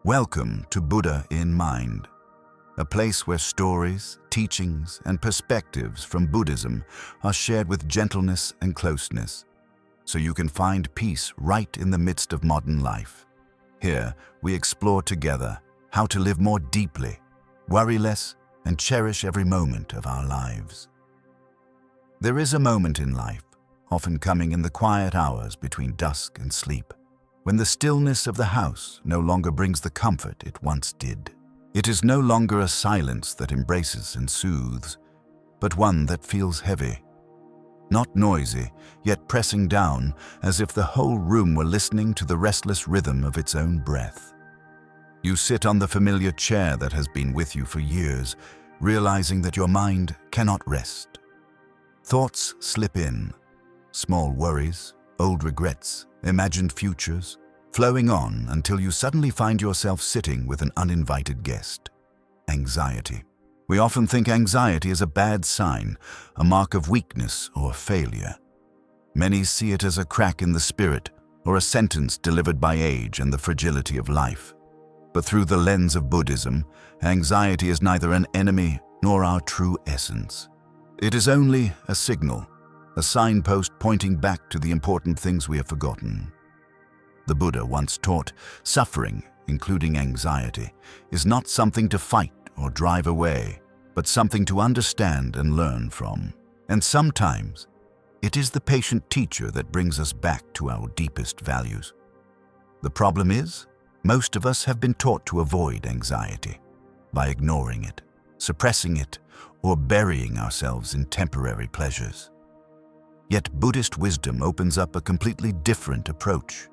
Welcome to Buddha in Mind, a place where stories, teachings, and perspectives from Buddhism are shared with gentleness and closeness, so you can find peace right in the midst of modern life. Here, we explore together how to live more deeply, worry less, and cherish every moment of our lives. There is a moment in life, often coming in the quiet hours between dusk and sleep, when the stillness of the house no longer brings the comfort it once did. It is no longer a silence that embraces and soothes, but one that feels heavy. Not noisy, yet pressing down as if the whole room were listening to the restless rhythm of its own breath. You sit on the familiar chair that has been with you for years, realizing that your mind cannot rest. Thoughts slip in, small worries, old regrets, imagined futures, flowing on until you suddenly find yourself sitting with an uninvited guest. Anxiety. We often think anxiety is a bad sign, a mark of weakness or failure. Many see it as a crack in the spirit or a sentence delivered by age and the fragility of life. But through the lens of Buddhism, anxiety is neither an enemy nor our true essence. It is only a signal, a signpost pointing back to the important things we have forgotten. The Buddha once taught, suffering, including anxiety, is not something to fight or drive away, but something to understand and learn from. And sometimes, it is the patient teacher that brings us back to our deepest values. The problem is, most of us have been taught to avoid anxiety by ignoring it, suppressing it, or burying ourselves in temporary pleasures. Yet Buddhist wisdom opens up a completely different approach.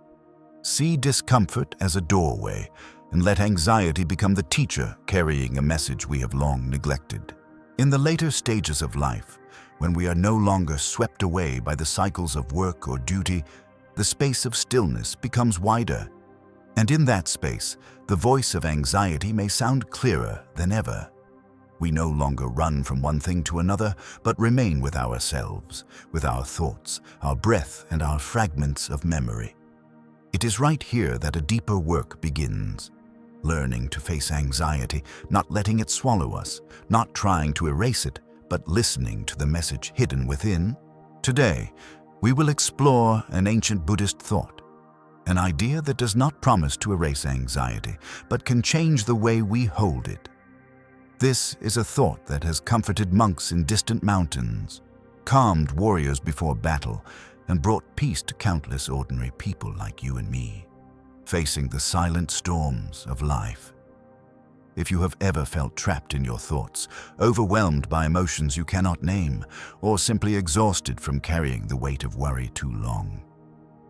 See discomfort as a doorway, and let anxiety become the teacher carrying a message we have long neglected. In the later stages of life, when we are no longer swept away by the cycles of work or duty, the space of stillness becomes wider. And in that space, the voice of anxiety may sound clearer than ever. We no longer run from one thing to another, but remain with ourselves, with our thoughts, our breath, and our fragments of memory. It is right here that a deeper work begins. Learning to face anxiety, not letting it swallow us, not trying to erase it, but listening to the message hidden within. Today, we will explore an ancient Buddhist thought, an idea that does not promise to erase anxiety, but can change the way we hold it. This is a thought that has comforted monks in distant mountains, calmed warriors before battle, and brought peace to countless ordinary people like you and me, facing the silent storms of life. If you have ever felt trapped in your thoughts, overwhelmed by emotions you cannot name, or simply exhausted from carrying the weight of worry too long,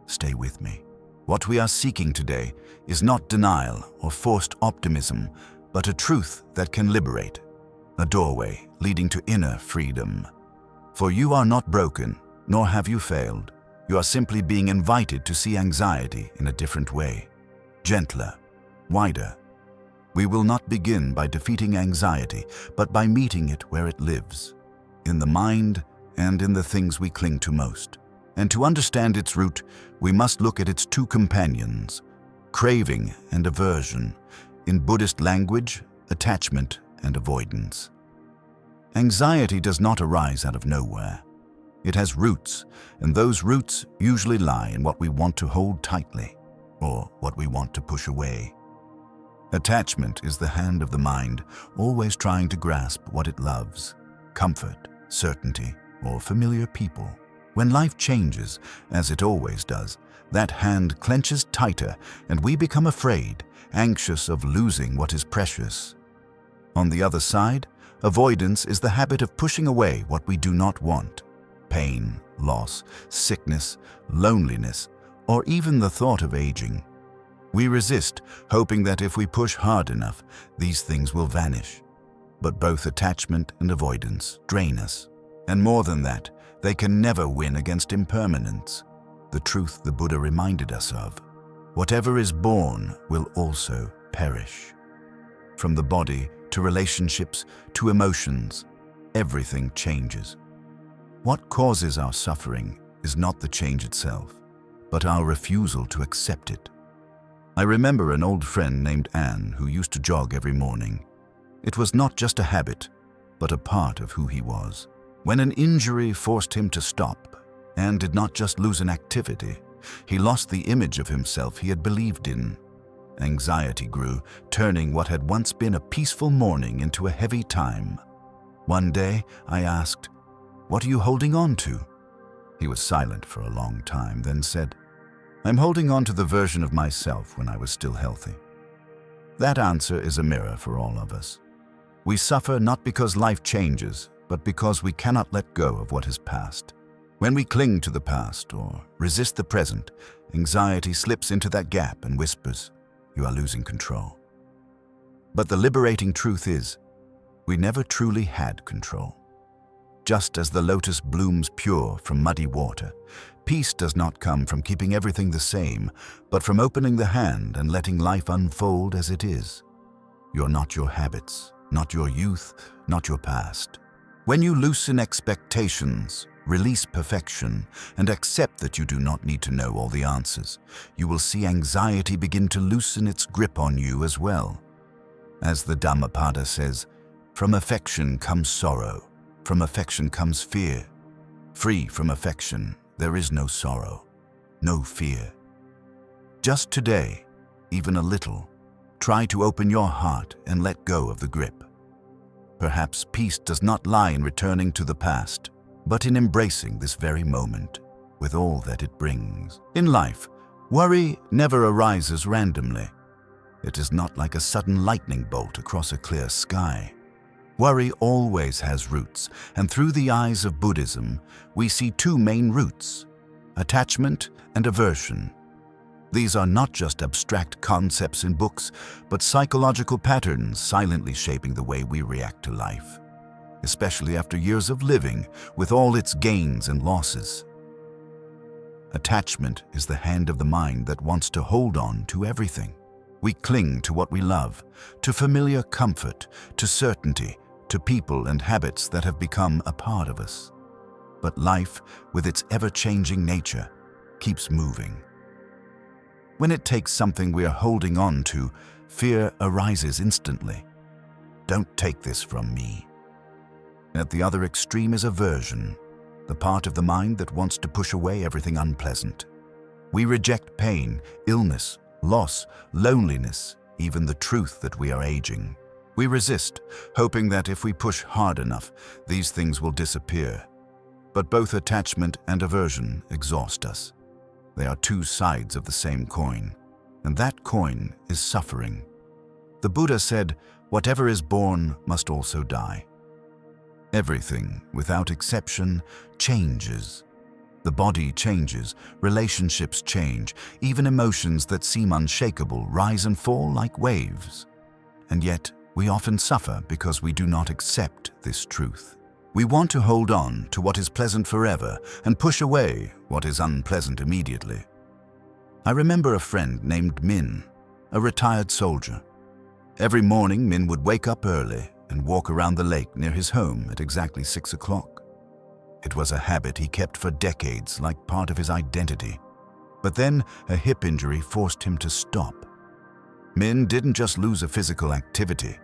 stay with me. What we are seeking today is not denial or forced optimism, but a truth that can liberate, a doorway leading to inner freedom. For you are not broken, nor have you failed. You are simply being invited to see anxiety in a different way, gentler, wider. We will not begin by defeating anxiety, but by meeting it where it lives, in the mind and in the things we cling to most. And to understand its root, we must look at its two companions, craving and aversion. In Buddhist language, attachment and avoidance. Anxiety does not arise out of nowhere. It has roots, and those roots usually lie in what we want to hold tightly, or what we want to push away. Attachment is the hand of the mind, always trying to grasp what it loves, comfort, certainty, or familiar people. When life changes, as it always does, that hand clenches tighter, and we become afraid, anxious of losing what is precious. On the other side, avoidance is the habit of pushing away what we do not want. Pain, loss, sickness, loneliness, or even the thought of aging. We resist, hoping that if we push hard enough, these things will vanish. But both attachment and avoidance drain us. And more than that, they can never win against impermanence, the truth the Buddha reminded us of. Whatever is born will also perish. From the body to relationships to emotions, everything changes. What causes our suffering is not the change itself, but our refusal to accept it. I remember an old friend named Anne who used to jog every morning. It was not just a habit, but a part of who he was. When an injury forced him to stop, Anne did not just lose an activity. He lost the image of himself he had believed in. Anxiety grew, turning what had once been a peaceful morning into a heavy time. One day, I asked, "What are you holding on to?" He was silent for a long time, then said, "I'm holding on to the version of myself when I was still healthy." That answer is a mirror for all of us. We suffer not because life changes, but because we cannot let go of what has passed. When we cling to the past or resist the present, anxiety slips into that gap and whispers, "You are losing control." But the liberating truth is, we never truly had control. Just as the lotus blooms pure from muddy water, peace does not come from keeping everything the same, but from opening the hand and letting life unfold as it is. You're not your habits, not your youth, not your past. When you loosen expectations, release perfection, and accept that you do not need to know all the answers, you will see anxiety begin to loosen its grip on you as well. As the Dhammapada says, from affection comes sorrow, from affection comes fear. Free from affection, there is no sorrow, no fear. Just today, even a little, try to open your heart and let go of the grip. Perhaps peace does not lie in returning to the past, but in embracing this very moment, with all that it brings. In life, worry never arises randomly. It is not like a sudden lightning bolt across a clear sky. Worry always has roots, and through the eyes of Buddhism, we see two main roots: attachment and aversion. These are not just abstract concepts in books, but psychological patterns silently shaping the way we react to life, especially after years of living with all its gains and losses. Attachment is the hand of the mind that wants to hold on to everything. We cling to what we love, to familiar comfort, to certainty, to people and habits that have become a part of us. But life, with its ever-changing nature, keeps moving. When it takes something we are holding on to, fear arises instantly. Don't take this from me. At the other extreme is aversion, the part of the mind that wants to push away everything unpleasant. We reject pain, illness, loss, loneliness, even the truth that we are aging. We resist, hoping that if we push hard enough, these things will disappear. But both attachment and aversion exhaust us. They are two sides of the same coin, and that coin is suffering. The Buddha said, "Whatever is born must also die." Everything, without exception, changes. The body changes, relationships change, even emotions that seem unshakable rise and fall like waves. And yet, we often suffer because we do not accept this truth. We want to hold on to what is pleasant forever and push away what is unpleasant immediately. I remember a friend named Min, a retired soldier. Every morning, Min would wake up early and walk around the lake near his home at exactly 6 o'clock. It was a habit he kept for decades, like part of his identity. But then a hip injury forced him to stop. Min didn't just lose a physical activity.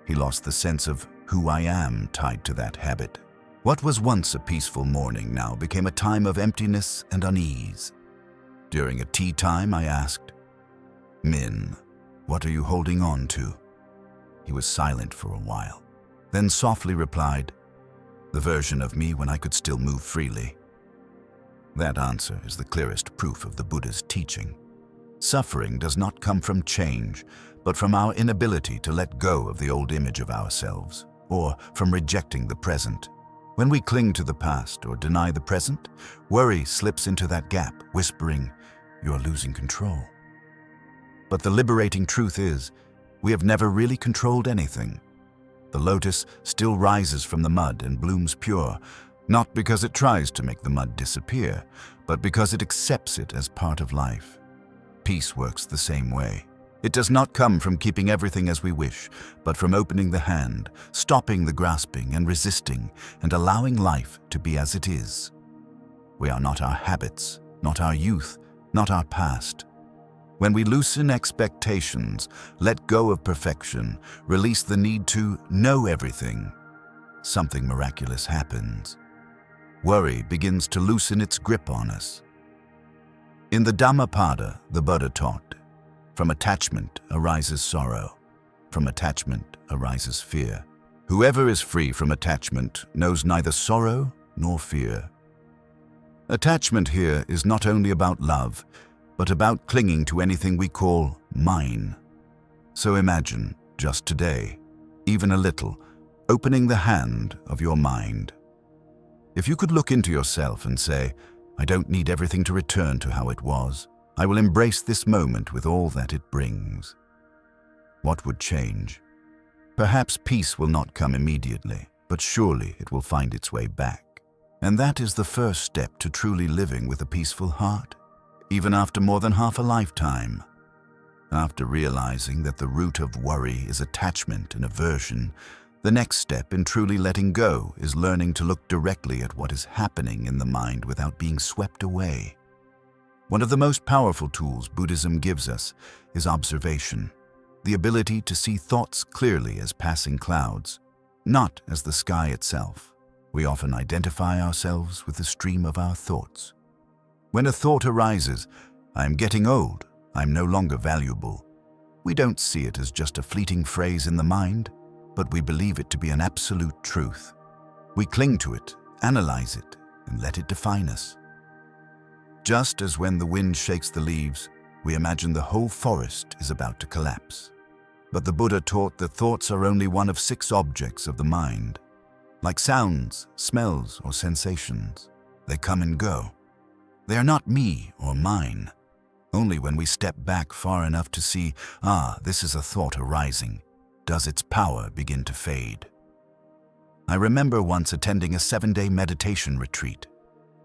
He lost the sense of who I am tied to that habit. What was once a peaceful morning now became a time of emptiness and unease. During a tea time, I asked, "Min, what are you holding on to?" He was silent for a while, then softly replied, "The version of me when I could still move freely." That answer is the clearest proof of the Buddha's teaching. Suffering does not come from change, but from our inability to let go of the old image of ourselves, or from rejecting the present. When we cling to the past or deny the present, worry slips into that gap, whispering, "You are losing control." But the liberating truth is, we have never really controlled anything. The lotus still rises from the mud and blooms pure, not because it tries to make the mud disappear, but because it accepts it as part of life. Peace works the same way. It does not come from keeping everything as we wish, but from opening the hand, stopping the grasping and resisting, and allowing life to be as it is. We are not our habits, not our youth, not our past. When we loosen expectations, let go of perfection, release the need to know everything, something miraculous happens. Worry begins to loosen its grip on us. In the Dhammapada, the Buddha taught, from attachment arises sorrow, from attachment arises fear. Whoever is free from attachment knows neither sorrow nor fear. Attachment here is not only about love, but about clinging to anything we call mine. So imagine, just today, even a little, opening the hand of your mind. If you could look into yourself and say, I don't need everything to return to how it was. I will embrace this moment with all that it brings. What would change? Perhaps peace will not come immediately, but surely it will find its way back. And that is the first step to truly living with a peaceful heart, even after more than half a lifetime. After realizing that the root of worry is attachment and aversion, the next step in truly letting go is learning to look directly at what is happening in the mind without being swept away. One of the most powerful tools Buddhism gives us is observation, the ability to see thoughts clearly as passing clouds, not as the sky itself. We often identify ourselves with the stream of our thoughts. When a thought arises, I'm getting old, I'm no longer valuable, we don't see it as just a fleeting phrase in the mind, but we believe it to be an absolute truth. We cling to it, analyze it, and let it define us. Just as when the wind shakes the leaves, we imagine the whole forest is about to collapse. But the Buddha taught that thoughts are only one of 6 objects of the mind. Like sounds, smells, or sensations, they come and go. They are not me or mine. Only when we step back far enough to see, this is a thought arising, does its power begin to fade. I remember once attending a 7-day meditation retreat.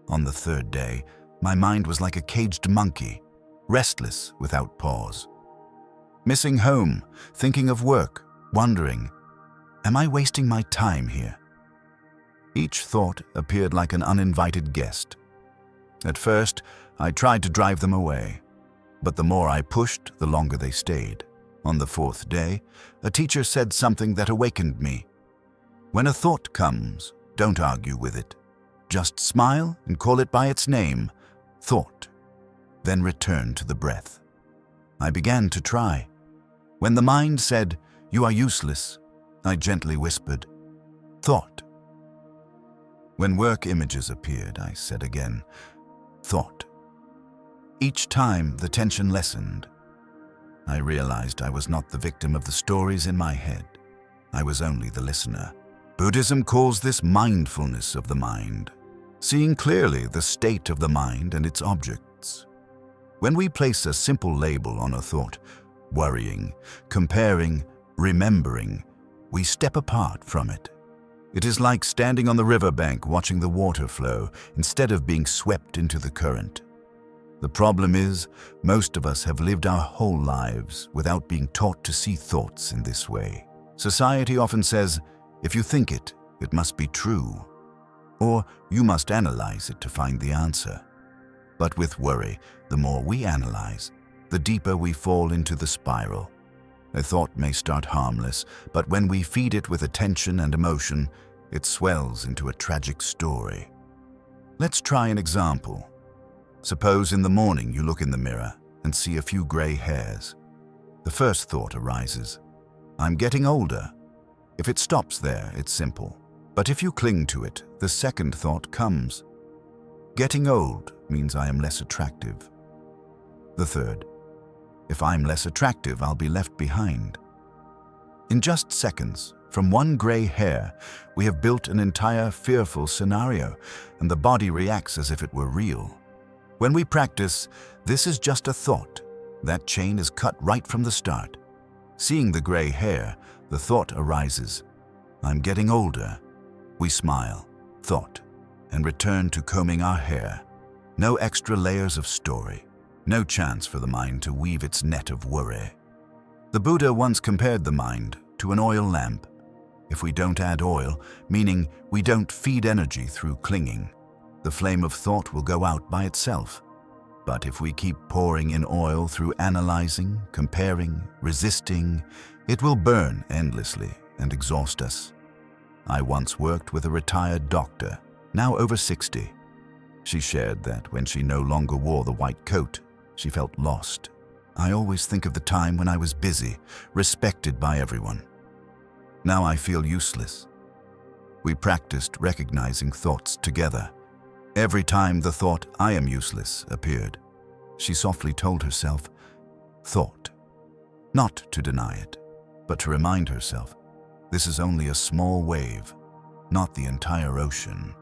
On the 3rd day, my mind was like a caged monkey, restless without pause. Missing home, thinking of work, wondering, am I wasting my time here? Each thought appeared like an uninvited guest. At first, I tried to drive them away, but the more I pushed, the longer they stayed. On the 4th day, a teacher said something that awakened me. When a thought comes, don't argue with it. Just smile and call it by its name, thought. Then return to the breath. I began to try. When the mind said, you are useless, I gently whispered, thought. When work images appeared, I said again, thought. Each time, the tension lessened. I realized I was not the victim of the stories in my head. I was only the listener. Buddhism calls this mindfulness of the mind, seeing clearly the state of the mind and its objects. When we place a simple label on a thought, worrying, comparing, remembering, we step apart from it. It is like standing on the riverbank watching the water flow instead of being swept into the current. The problem is, most of us have lived our whole lives without being taught to see thoughts in this way. Society often says, if you think it, it must be true, or you must analyze it to find the answer. But with worry, the more we analyze, the deeper we fall into the spiral. A thought may start harmless, but when we feed it with attention and emotion, it swells into a tragic story. Let's try an example. Suppose in the morning you look in the mirror and see a few gray hairs. The first thought arises, I'm getting older. If it stops there, it's simple. But if you cling to it, the second thought comes. Getting old means I am less attractive. The third, if I'm less attractive, I'll be left behind. In just seconds, from one gray hair, we have built an entire fearful scenario, and the body reacts as if it were real. When we practice, this is just a thought. That chain is cut right from the start. Seeing the gray hair, the thought arises. I'm getting older. We smile, thought, and return to combing our hair. No extra layers of story. No chance for the mind to weave its net of worry. The Buddha once compared the mind to an oil lamp. If we don't add oil, meaning we don't feed energy through clinging, the flame of thought will go out by itself. But if we keep pouring in oil through analyzing, comparing, resisting, it will burn endlessly and exhaust us. I once worked with a retired doctor, now over 60. She shared that when she no longer wore the white coat, she felt lost. I always think of the time when I was busy, respected by everyone. Now I feel useless. We practiced recognizing thoughts together. Every time the thought, "I am useless," appeared, she softly told herself, "Thought." Not to deny it, but to remind herself, this is only a small wave, not the entire ocean.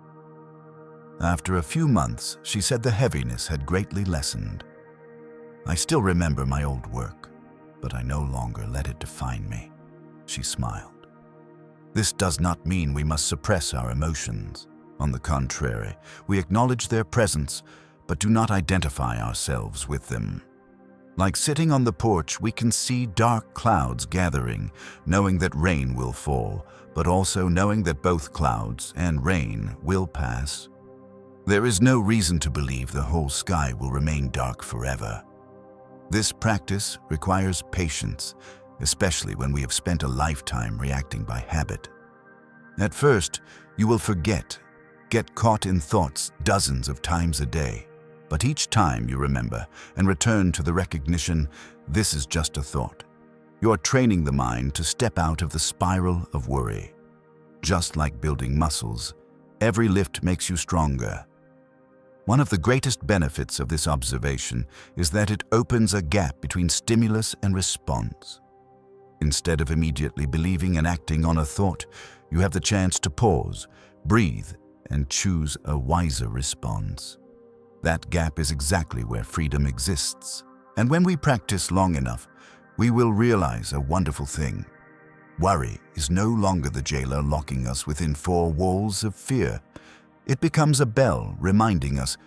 After a few months, she said the heaviness had greatly lessened. "I still remember my old work, but I no longer let it define me," she smiled. This does not mean we must suppress our emotions. On the contrary, we acknowledge their presence, but do not identify ourselves with them. Like sitting on the porch, we can see dark clouds gathering, knowing that rain will fall, but also knowing that both clouds and rain will pass. There is no reason to believe the whole sky will remain dark forever. This practice requires patience, especially when we have spent a lifetime reacting by habit. At first, you will get caught in thoughts dozens of times a day. But each time you remember and return to the recognition, this is just a thought. You are training the mind to step out of the spiral of worry. Just like building muscles, every lift makes you stronger. One of the greatest benefits of this observation is that it opens a gap between stimulus and response. Instead of immediately believing and acting on a thought, you have the chance to pause, breathe, and choose a wiser response. That gap is exactly where freedom exists. And when we practice long enough, we will realize a wonderful thing. Worry is no longer the jailer locking us within four walls of fear. It becomes a bell reminding us,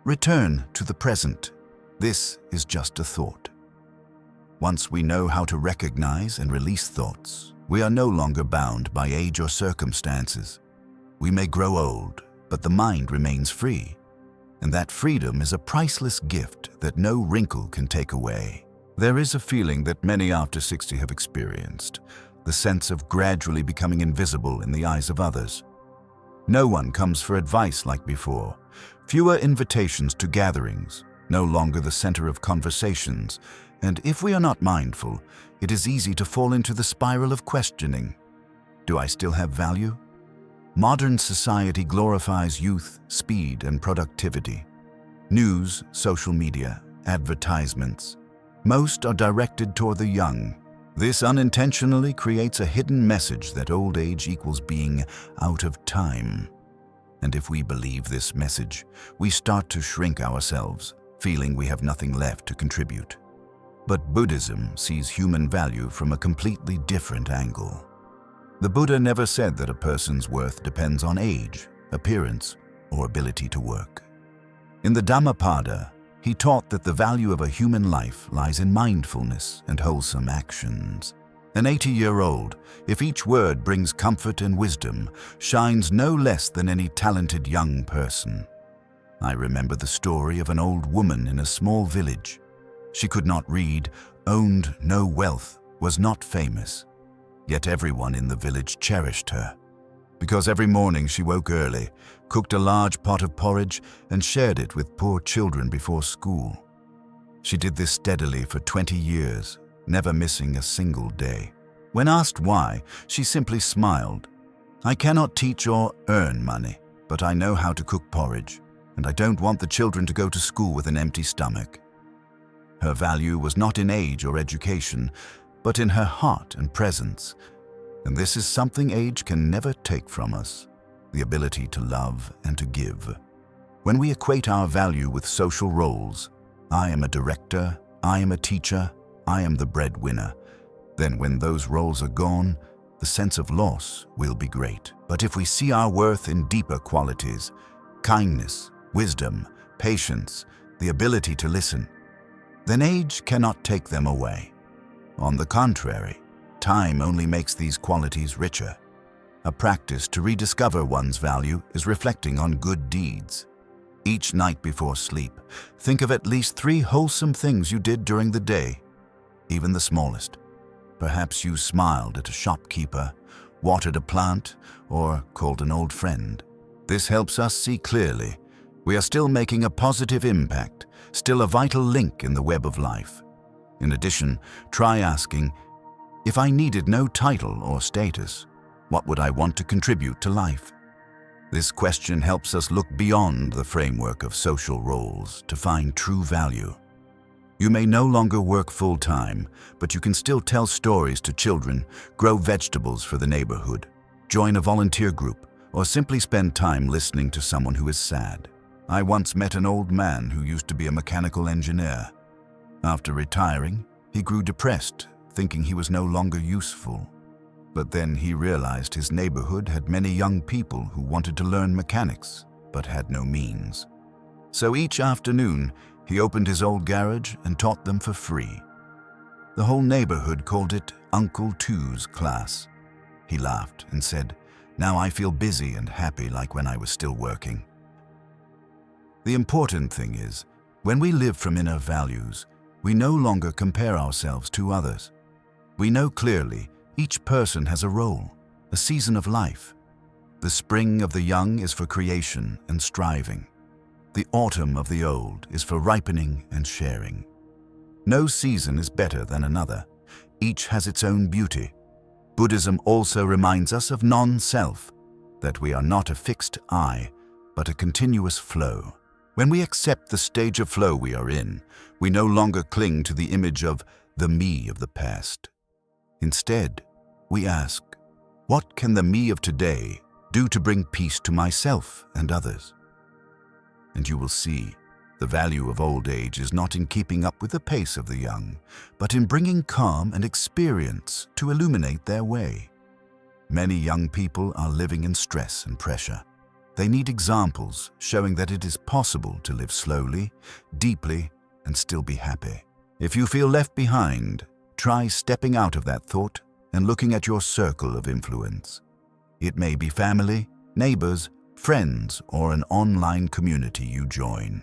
return to the present. This is just a thought. Once we know how to recognize and release thoughts, we are no longer bound by age or circumstances. We may grow old, but the mind remains free. And that freedom is a priceless gift that no wrinkle can take away. There is a feeling that many after 60 have experienced, the sense of gradually becoming invisible in the eyes of others. No one comes for advice like before. Fewer invitations to gatherings, no longer the center of conversations. And if we are not mindful, it is easy to fall into the spiral of questioning. Do I still have value? Modern society glorifies youth, speed, and productivity. News, social media, advertisements. Most are directed toward the young. This unintentionally creates a hidden message that old age equals being out of time. And if we believe this message, we start to shrink ourselves, feeling we have nothing left to contribute. But Buddhism sees human value from a completely different angle. The Buddha never said that a person's worth depends on age, appearance, or ability to work. In the Dhammapada, he taught that the value of a human life lies in mindfulness and wholesome actions. An 80-year-old, if each word brings comfort and wisdom, shines no less than any talented young person. I remember the story of an old woman in a small village. She could not read, owned no wealth, was not famous. Yet everyone in the village cherished her, because every morning she woke early, cooked a large pot of porridge, and shared it with poor children before school. She did this steadily for 20 years, never missing a single day. When asked why, she simply smiled. "I cannot teach or earn money, but I know how to cook porridge, and I don't want the children to go to school with an empty stomach." Her value was not in age or education, but in her heart and presence. And this is something age can never take from us, the ability to love and to give. When we equate our value with social roles, I am a director, I am a teacher, I am the breadwinner, then when those roles are gone, the sense of loss will be great. But if we see our worth in deeper qualities, kindness, wisdom, patience, the ability to listen, then age cannot take them away. On the contrary, time only makes these qualities richer. A practice to rediscover one's value is reflecting on good deeds. Each night before sleep, think of at least 3 wholesome things you did during the day, even the smallest. Perhaps you smiled at a shopkeeper, watered a plant, or called an old friend. This helps us see clearly. We are still making a positive impact, still a vital link in the web of life. In addition, try asking, if I needed no title or status, what would I want to contribute to life? This question helps us look beyond the framework of social roles to find true value. You may no longer work full-time, but you can still tell stories to children, grow vegetables for the neighborhood, join a volunteer group, or simply spend time listening to someone who is sad. I once met an old man who used to be a mechanical engineer. After retiring, he grew depressed, thinking he was no longer useful. But then he realized his neighborhood had many young people who wanted to learn mechanics, but had no means. So each afternoon, he opened his old garage and taught them for free. The whole neighborhood called it Uncle Two's class. He laughed and said, "Now I feel busy and happy like when I was still working." The important thing is, when we live from inner values, we no longer compare ourselves to others. We know clearly each person has a role, a season of life. The spring of the young is for creation and striving. The autumn of the old is for ripening and sharing. No season is better than another. Each has its own beauty. Buddhism also reminds us of non-self, that we are not a fixed I, but a continuous flow. When we accept the stage of flow we are in, we no longer cling to the image of the me of the past. Instead, we ask, what can the me of today do to bring peace to myself and others? And you will see, the value of old age is not in keeping up with the pace of the young, but in bringing calm and experience to illuminate their way. Many young people are living in stress and pressure. They need examples showing that it is possible to live slowly, deeply, and still be happy. If you feel left behind, try stepping out of that thought and looking at your circle of influence. It may be family, neighbors, friends, or an online community you join.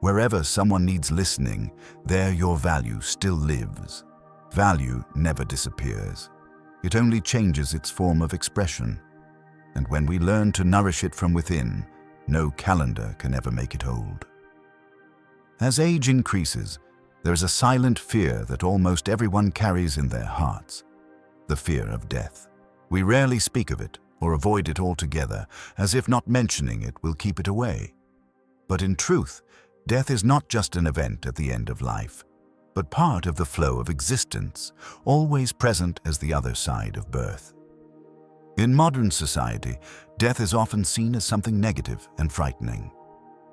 Wherever someone needs listening, there your value still lives. Value never disappears. It only changes its form of expression. And when we learn to nourish it from within, no calendar can ever make it old. As age increases, there is a silent fear that almost everyone carries in their hearts, the fear of death. We rarely speak of it or avoid it altogether, as if not mentioning it will keep it away. But in truth, death is not just an event at the end of life, but part of the flow of existence, always present as the other side of birth. In modern society, death is often seen as something negative and frightening.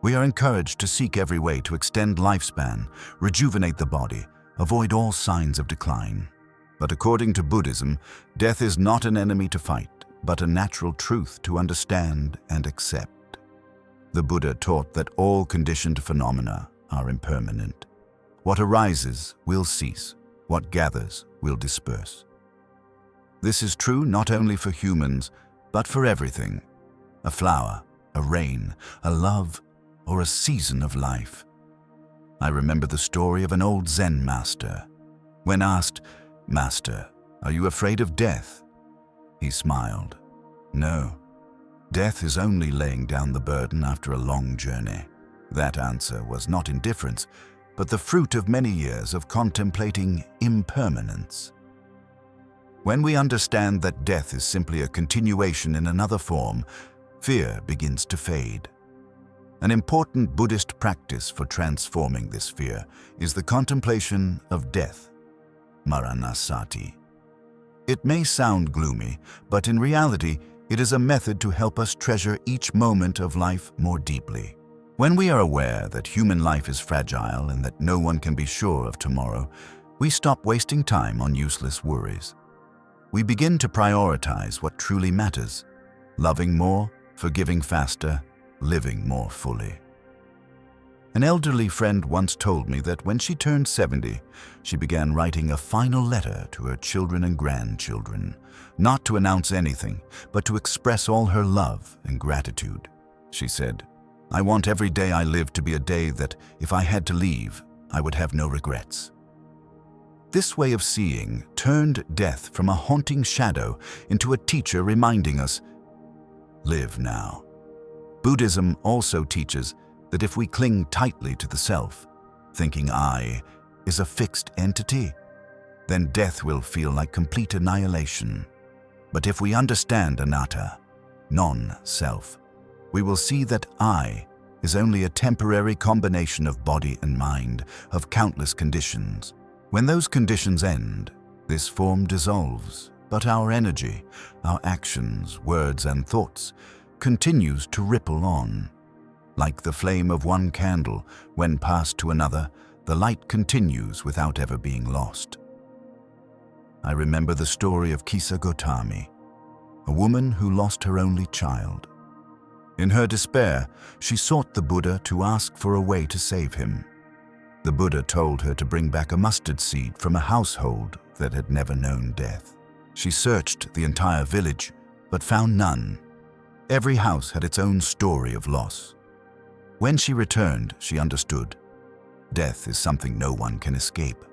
We are encouraged to seek every way to extend lifespan, rejuvenate the body, avoid all signs of decline. But according to Buddhism, death is not an enemy to fight, but a natural truth to understand and accept. The Buddha taught that all conditioned phenomena are impermanent. What arises will cease, what gathers will disperse. This is true not only for humans, but for everything. A flower, a rain, a love, or a season of life. I remember the story of an old Zen master. When asked, "Master, are you afraid of death?" he smiled. "No, death is only laying down the burden after a long journey." That answer was not indifference, but the fruit of many years of contemplating impermanence. When we understand that death is simply a continuation in another form, fear begins to fade. An important Buddhist practice for transforming this fear is the contemplation of death, maranasati. It may sound gloomy, but in reality, it is a method to help us treasure each moment of life more deeply. When we are aware that human life is fragile and that no one can be sure of tomorrow, we stop wasting time on useless worries. We begin to prioritize what truly matters, loving more, forgiving faster, living more fully. An elderly friend once told me that when she turned 70, she began writing a final letter to her children and grandchildren, not to announce anything, but to express all her love and gratitude. She said, I want every day I live to be a day that, if I had to leave, I would have no regrets. This way of seeing turned death from a haunting shadow into a teacher reminding us, live now. Buddhism also teaches that if we cling tightly to the self, thinking I is a fixed entity, then death will feel like complete annihilation. But if we understand anatta, non-self, we will see that I is only a temporary combination of body and mind, of countless conditions. When those conditions end, this form dissolves, but our energy, our actions, words, and thoughts continues to ripple on. Like the flame of one candle, when passed to another, the light continues without ever being lost. I remember the story of Kisa Gotami, a woman who lost her only child. In her despair, she sought the Buddha to ask for a way to save him. The Buddha told her to bring back a mustard seed from a household that had never known death. She searched the entire village, but found none. Every house had its own story of loss. When she returned, she understood. Death is something no one can escape.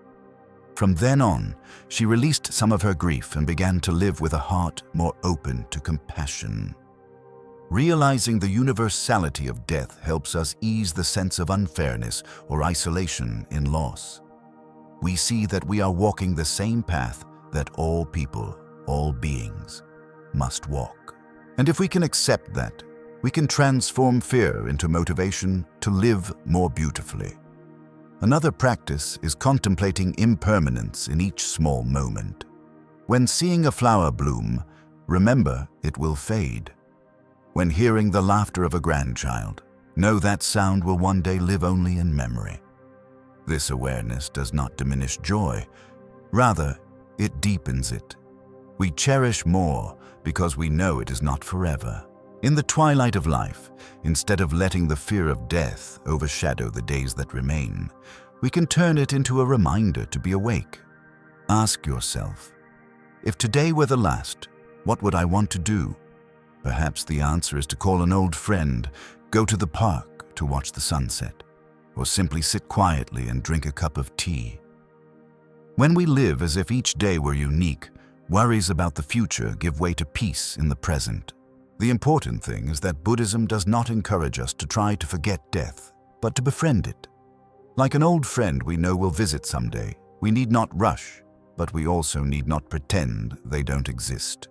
From then on, she released some of her grief and began to live with a heart more open to compassion. Realizing the universality of death helps us ease the sense of unfairness or isolation in loss. We see that we are walking the same path that all people, all beings, must walk. And if we can accept that, we can transform fear into motivation to live more beautifully. Another practice is contemplating impermanence in each small moment. When seeing a flower bloom, remember it will fade. When hearing the laughter of a grandchild, know that sound will one day live only in memory. This awareness does not diminish joy. Rather, it deepens it. We cherish more because we know it is not forever. In the twilight of life, instead of letting the fear of death overshadow the days that remain, we can turn it into a reminder to be awake. Ask yourself, if today were the last, what would I want to do? Perhaps the answer is to call an old friend, go to the park to watch the sunset, or simply sit quietly and drink a cup of tea. When we live as if each day were unique, worries about the future give way to peace in the present. The important thing is that Buddhism does not encourage us to try to forget death, but to befriend it. Like an old friend we know will visit someday, we need not rush, but we also need not pretend they don't exist.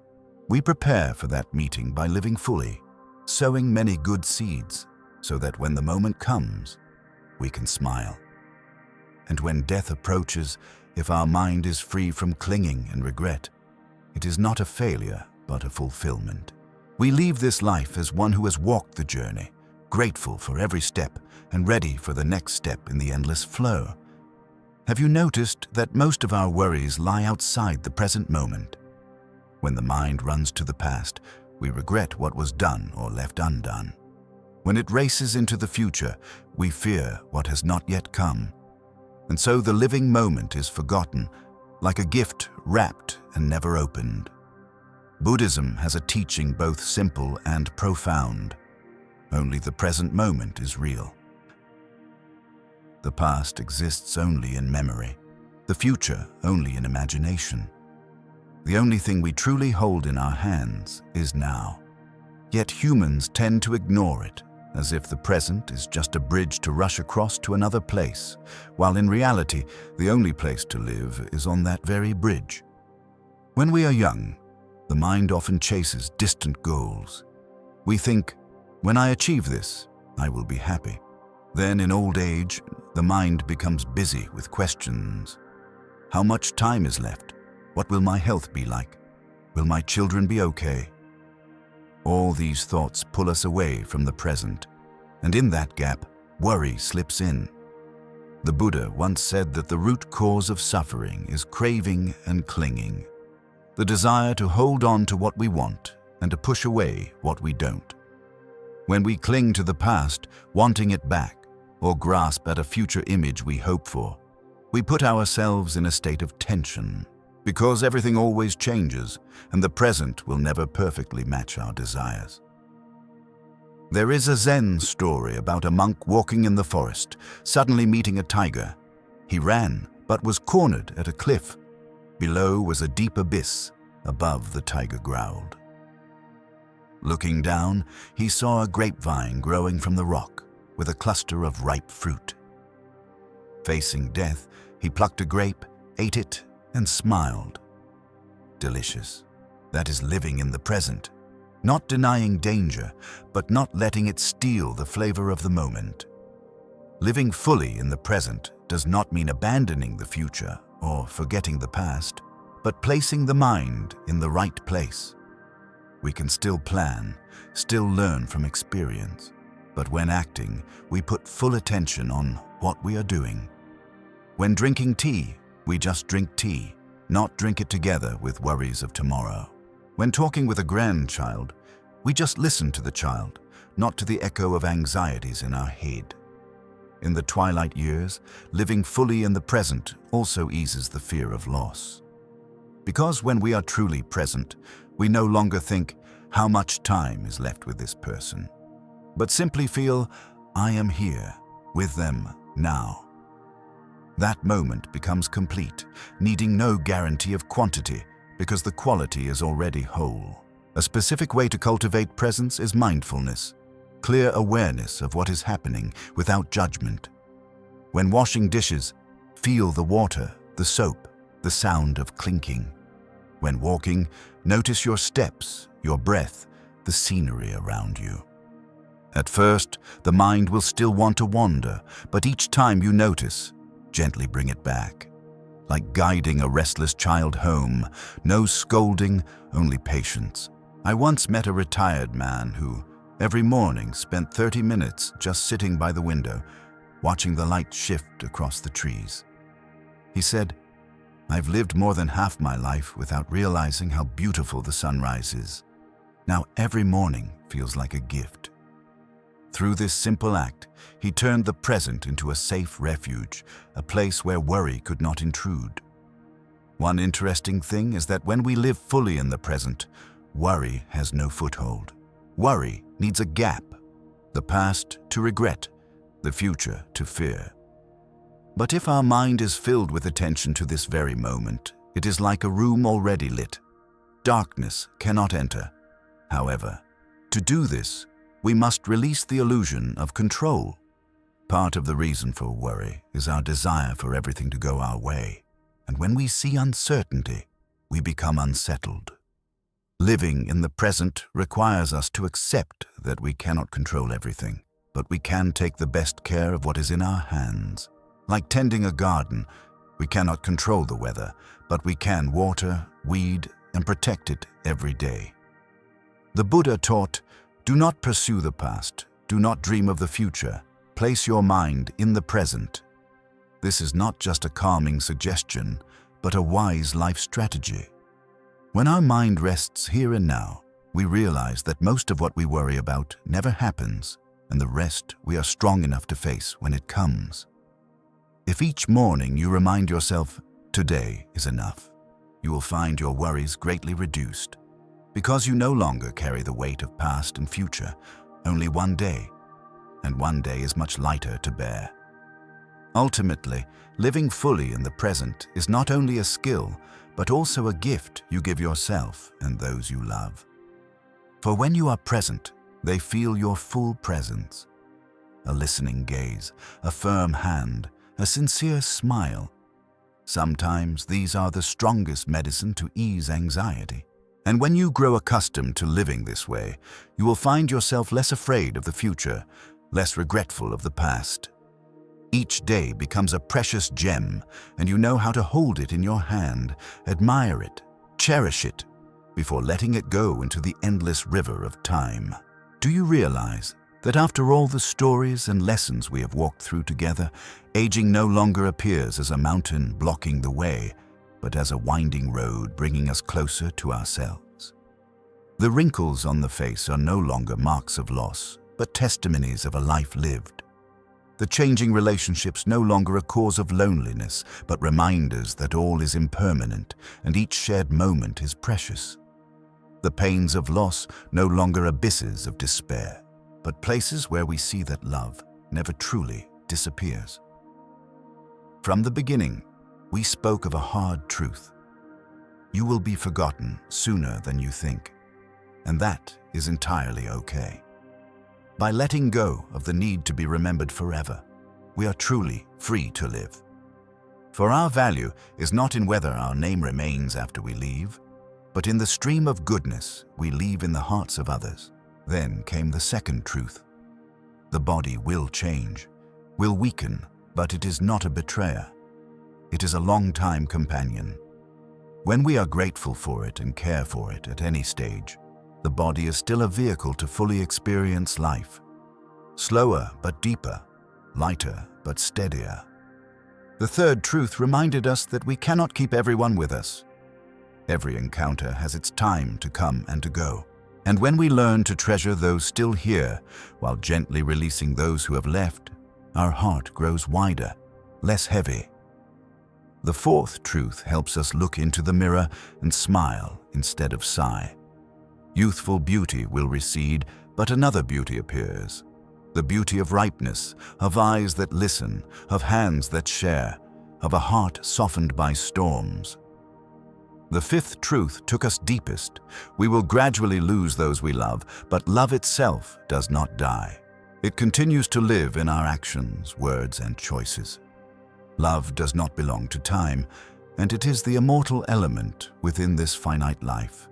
We prepare for that meeting by living fully, sowing many good seeds, so that when the moment comes, we can smile. And when death approaches, if our mind is free from clinging and regret, it is not a failure, but a fulfillment. We leave this life as one who has walked the journey, grateful for every step and ready for the next step in the endless flow. Have you noticed that most of our worries lie outside the present moment? When the mind runs to the past, we regret what was done or left undone. When it races into the future, we fear what has not yet come. And so the living moment is forgotten, like a gift wrapped and never opened. Buddhism has a teaching both simple and profound. Only the present moment is real. The past exists only in memory, the future only in imagination. The only thing we truly hold in our hands is now. Yet humans tend to ignore it, as if the present is just a bridge to rush across to another place, while in reality, the only place to live is on that very bridge. When we are young, the mind often chases distant goals. We think, when I achieve this, I will be happy. Then in old age, the mind becomes busy with questions. How much time is left? What will my health be like? Will my children be okay? All these thoughts pull us away from the present, and in that gap, worry slips in. The Buddha once said that the root cause of suffering is craving and clinging, the desire to hold on to what we want and to push away what we don't. When we cling to the past, wanting it back, or grasp at a future image we hope for, we put ourselves in a state of tension, because everything always changes, and the present will never perfectly match our desires. There is a Zen story about a monk walking in the forest, suddenly meeting a tiger. He ran, but was cornered at a cliff. Below was a deep abyss. Above, the tiger growled. Looking down, he saw a grapevine growing from the rock, with a cluster of ripe fruit. Facing death, he plucked a grape, ate it, and smiled. Delicious. That is living in the present. Not denying danger, but not letting it steal the flavor of the moment. Living fully in the present does not mean abandoning the future or forgetting the past, but placing the mind in the right place. We can still plan, still learn from experience, but when acting, we put full attention on what we are doing. When drinking tea, we just drink tea, not drink it together with worries of tomorrow. When talking with a grandchild, we just listen to the child, not to the echo of anxieties in our head. In the twilight years, living fully in the present also eases the fear of loss. Because when we are truly present, we no longer think, how much time is left with this person, but simply feel, I am here, with them, now. That moment becomes complete, needing no guarantee of quantity, because the quality is already whole. A specific way to cultivate presence is mindfulness, clear awareness of what is happening without judgment. When washing dishes, feel the water, the soap, the sound of clinking. When walking, notice your steps, your breath, the scenery around you. At first, the mind will still want to wander, but each time you notice, gently bring it back. Like guiding a restless child home, no scolding, only patience. I once met a retired man who, every morning, spent 30 minutes just sitting by the window, watching the light shift across the trees. He said, I've lived more than half my life without realizing how beautiful the sunrise is. Now every morning feels like a gift. Through this simple act, he turned the present into a safe refuge, a place where worry could not intrude. One interesting thing is that when we live fully in the present, worry has no foothold. Worry needs a gap, the past to regret, the future to fear. But if our mind is filled with attention to this very moment, it is like a room already lit. Darkness cannot enter. However, to do this, we must release the illusion of control. Part of the reason for worry is our desire for everything to go our way, and when we see uncertainty, we become unsettled. Living in the present requires us to accept that we cannot control everything, but we can take the best care of what is in our hands. Like tending a garden, we cannot control the weather, but we can water, weed, and protect it every day. The Buddha taught, do not pursue the past, do not dream of the future, place your mind in the present. This is not just a calming suggestion, but a wise life strategy. When our mind rests here and now, we realize that most of what we worry about never happens, and the rest we are strong enough to face when it comes. If each morning you remind yourself, today is enough, you will find your worries greatly reduced, because you no longer carry the weight of past and future, only one day, and one day is much lighter to bear. Ultimately, living fully in the present is not only a skill, but also a gift you give yourself and those you love. For when you are present, they feel your full presence. A listening gaze, a firm hand, a sincere smile. Sometimes these are the strongest medicine to ease anxiety. And when you grow accustomed to living this way, you will find yourself less afraid of the future, less regretful of the past. Each day becomes a precious gem, and you know how to hold it in your hand, admire it, cherish it, before letting it go into the endless river of time. Do you realize that after all the stories and lessons we have walked through together, aging no longer appears as a mountain blocking the way, but as a winding road bringing us closer to ourselves? The wrinkles on the face are no longer marks of loss, but testimonies of a life lived. The changing relationships no longer a cause of loneliness, but reminders that all is impermanent and each shared moment is precious. The pains of loss no longer abysses of despair, but places where we see that love never truly disappears. From the beginning, we spoke of a hard truth. You will be forgotten sooner than you think, and that is entirely okay. By letting go of the need to be remembered forever, we are truly free to live. For our value is not in whether our name remains after we leave, but in the stream of goodness we leave in the hearts of others. Then came the second truth. The body will change, will weaken, but it is not a betrayer. It is a long-time companion. When we are grateful for it and care for it at any stage, the body is still a vehicle to fully experience life. Slower but deeper, lighter but steadier. The third truth reminded us that we cannot keep everyone with us. Every encounter has its time to come and to go. And when we learn to treasure those still here, while gently releasing those who have left, our heart grows wider, less heavy. The fourth truth helps us look into the mirror and smile instead of sigh. Youthful beauty will recede, but another beauty appears. The beauty of ripeness, of eyes that listen, of hands that share, of a heart softened by storms. The fifth truth took us deepest. We will gradually lose those we love, but love itself does not die. It continues to live in our actions, words, and choices. Love does not belong to time, and it is the immortal element within this finite life.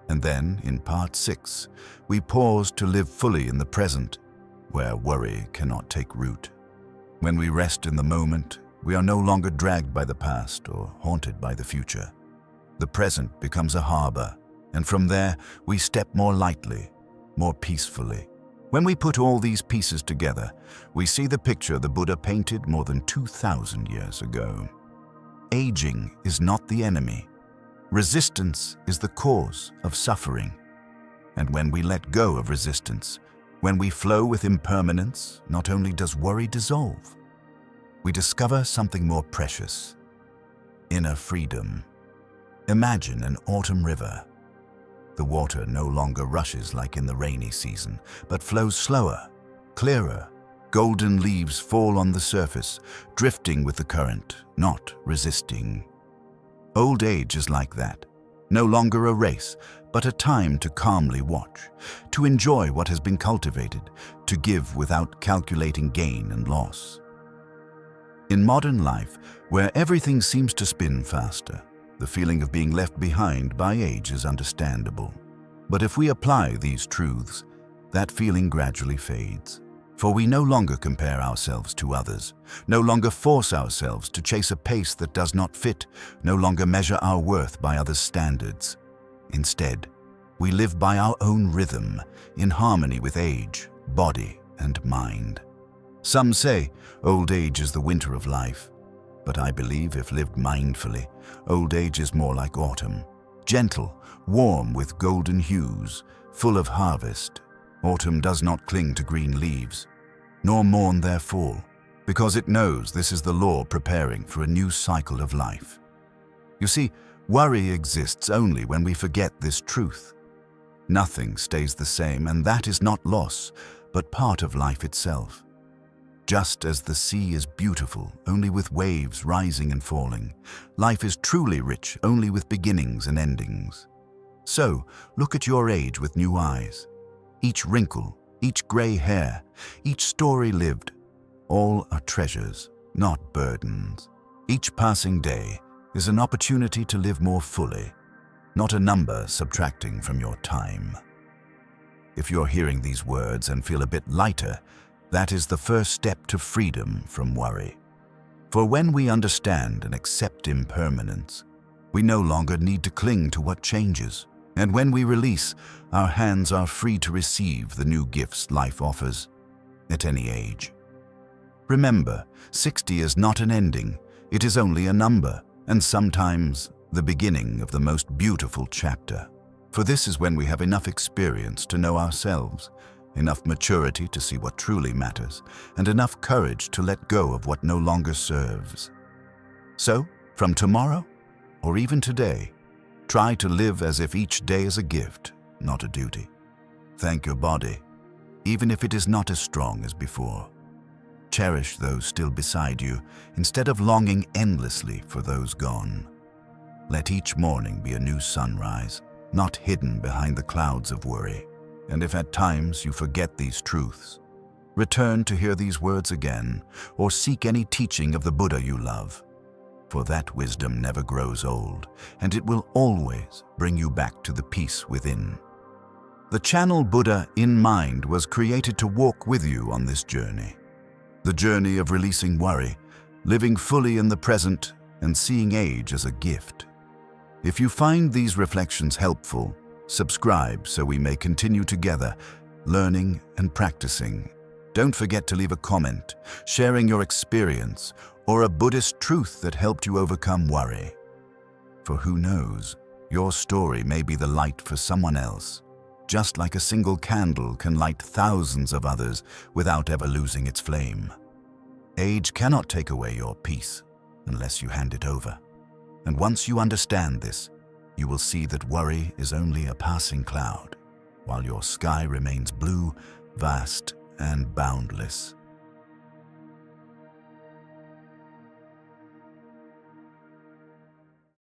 And then, in part 6, we pause to live fully in the present, where worry cannot take root. When we rest in the moment, we are no longer dragged by the past or haunted by the future. The present becomes a harbor, and from there we step more lightly, more peacefully. When we put all these pieces together, we see the picture the Buddha painted more than 2,000 years ago. Aging is not the enemy. Resistance is the cause of suffering. And when we let go of resistance, when we flow with impermanence, not only does worry dissolve, we discover something more precious: inner freedom. Imagine an autumn river. The water no longer rushes like in the rainy season, but flows slower, clearer. Golden leaves fall on the surface, drifting with the current, not resisting. Old age is like that. No longer a race, but a time to calmly watch, to enjoy what has been cultivated, to give without calculating gain and loss. In modern life, where everything seems to spin faster, the feeling of being left behind by age is understandable. But if we apply these truths, that feeling gradually fades. For we no longer compare ourselves to others, no longer force ourselves to chase a pace that does not fit, no longer measure our worth by others' standards. Instead, we live by our own rhythm, in harmony with age, body, and mind. Some say old age is the winter of life, but I believe if lived mindfully, old age is more like autumn, gentle, warm with golden hues, full of harvest. Autumn does not cling to green leaves, nor mourn their fall, because it knows this is the law preparing for a new cycle of life. You see, worry exists only when we forget this truth. Nothing stays the same, and that is not loss, but part of life itself. Just as the sea is beautiful only with waves rising and falling, life is truly rich only with beginnings and endings. So, look at your age with new eyes. Each wrinkle, each gray hair, each story lived, all are treasures, not burdens. Each passing day is an opportunity to live more fully, not a number subtracting from your time. If you're hearing these words and feel a bit lighter, that is the first step to freedom from worry. For when we understand and accept impermanence, we no longer need to cling to what changes. And when we release, our hands are free to receive the new gifts life offers at any age. Remember, 60 is not an ending, it is only a number, and sometimes the beginning of the most beautiful chapter. For this is when we have enough experience to know ourselves, enough maturity to see what truly matters, and enough courage to let go of what no longer serves. So, from tomorrow, or even today, try to live as if each day is a gift, not a duty. Thank your body, even if it is not as strong as before. Cherish those still beside you, instead of longing endlessly for those gone. Let each morning be a new sunrise, not hidden behind the clouds of worry. And if at times you forget these truths, return to hear these words again, or seek any teaching of the Buddha you love. For that wisdom never grows old, and it will always bring you back to the peace within. The channel Buddha in Mind was created to walk with you on this journey. The journey of releasing worry, living fully in the present, and seeing age as a gift. If you find these reflections helpful, subscribe so we may continue together, learning and practicing. Don't forget to leave a comment, sharing your experience, or a Buddhist truth that helped you overcome worry. For who knows, your story may be the light for someone else, just like a single candle can light thousands of others without ever losing its flame. Age cannot take away your peace unless you hand it over. And once you understand this, you will see that worry is only a passing cloud, while your sky remains blue, vast, and boundless.